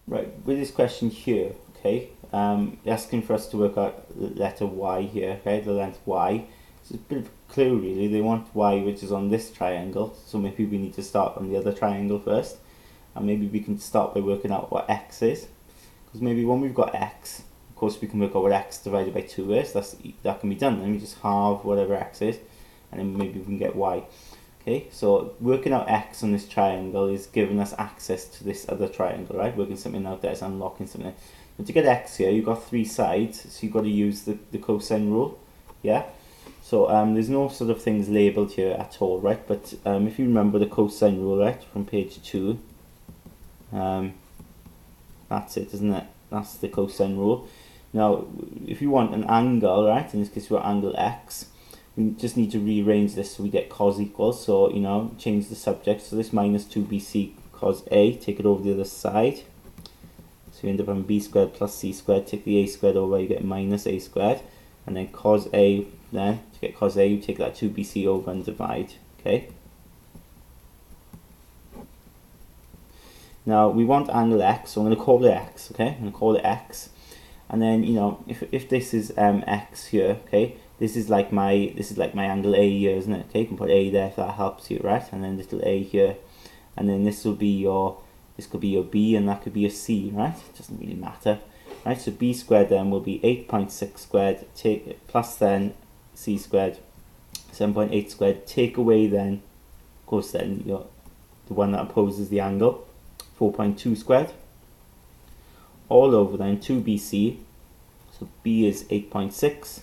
Right, with this question here, okay, asking for us to work out the letter y here, okay, the length y. It's a bit of a clue really. They want y which is on this triangle, so maybe we need to start on the other triangle first, and maybe we can start by working out what x is, because maybe when we've got x, of course we can work out what x divided by 2 is. That can be done. Then we just halve whatever x is, and then maybe we can get y. Okay, so working out x on this triangle is giving us access to this other triangle, right? Working something out there is unlocking something. But to get x here, you've got 3 sides, so you've got to use the cosine rule, yeah? So there's no sort of things labelled here at all, right? But if you remember the cosine rule, right, from page 2, that's it, isn't it? That's the cosine rule. Now, if you want an angle, right, in this case we want angle x, we just need to rearrange this so we get cos equals. So, you know, change the subject. So this minus 2bc cos a, take it over the other side. So you end up on b squared plus c squared. Take the a squared over, you get minus a squared. And then cos a, then to get cos a, you take that 2bc over and divide. Okay. Now we want angle x, so I'm going to call it x. Okay, I'm going to call it x. And then, you know, if this is x here, okay, this is like my angle A here, isn't it? Okay, you can put A there if that helps you, right? And then little a here, and then this could be your B, and that could be your C, right? It doesn't really matter, right? So B squared then will be 8.6 squared plus then C squared 7.8 squared. Take away then, of course, then the one that opposes the angle, 4.2 squared. All over then 2bc, so b is 8.6,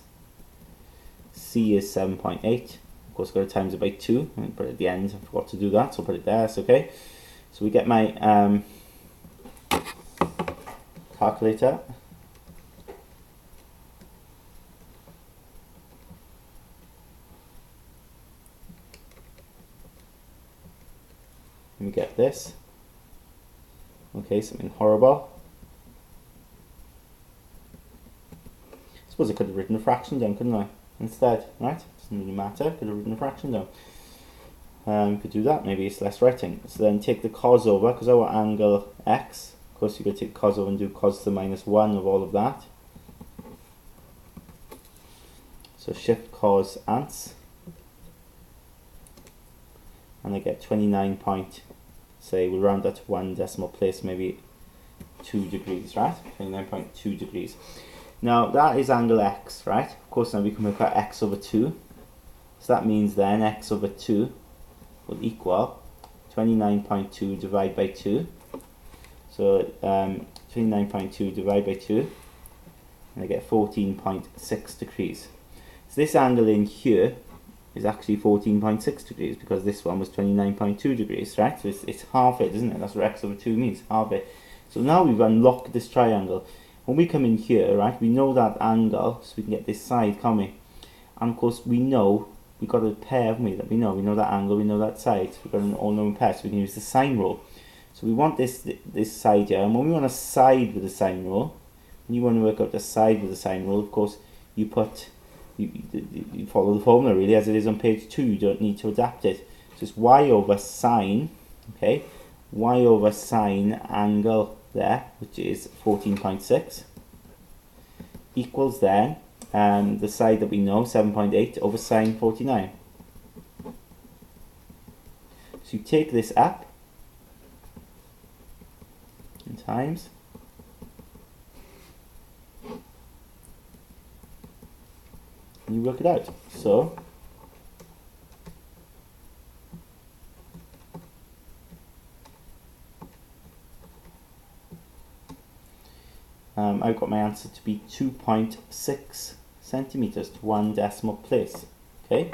c is 7.8. Of course, got to times it by 2. I put it at the end. I forgot to do that, so I'll put it there. That's okay. So we get my calculator. And we get this. Okay, something horrible. I suppose I could have written a fraction down, couldn't I? Instead, right? Doesn't really matter. Could have written a fraction down. Could do that. Maybe it's less writing. So then take the cos over, because our angle x. Of course, you could take cos over and do cos to the minus 1 of all of that. So shift cos ants, and I get 29 point. Say we'll round that to 1 decimal place, maybe 2 degrees, right? 29.2 degrees. Now that is angle x, right? Of course, now we can work out x over 2. So that means then x over 2 will equal 29.2 divided by 2. So 29.2 divided by 2, and I get 14.6 degrees. So this angle in here is actually 14.6 degrees, because this one was 29.2 degrees, right? So it's half it, isn't it? That's what x over 2 means, half it. So now we've unlocked this triangle. When we come in here, right, we know that angle, so we can get this side, can't we? And of course, we know, we've got a pair, haven't we, that we know that angle, we know that side. So we've got an all-known pair, so we can use the sine rule. So we want this side here, and when we want to side with the sine rule, when you want to work out the side with the sine rule, of course, you follow the formula really as it is on page 2. You don't need to adapt it. So it's y over sine, okay, y over sine angle there, which is 14.6, equals then the side that we know, 7.8 over sine 49. So you take this up and times, and you work it out. So I've got my answer to be 2.6 centimeters to 1 decimal place. Okay.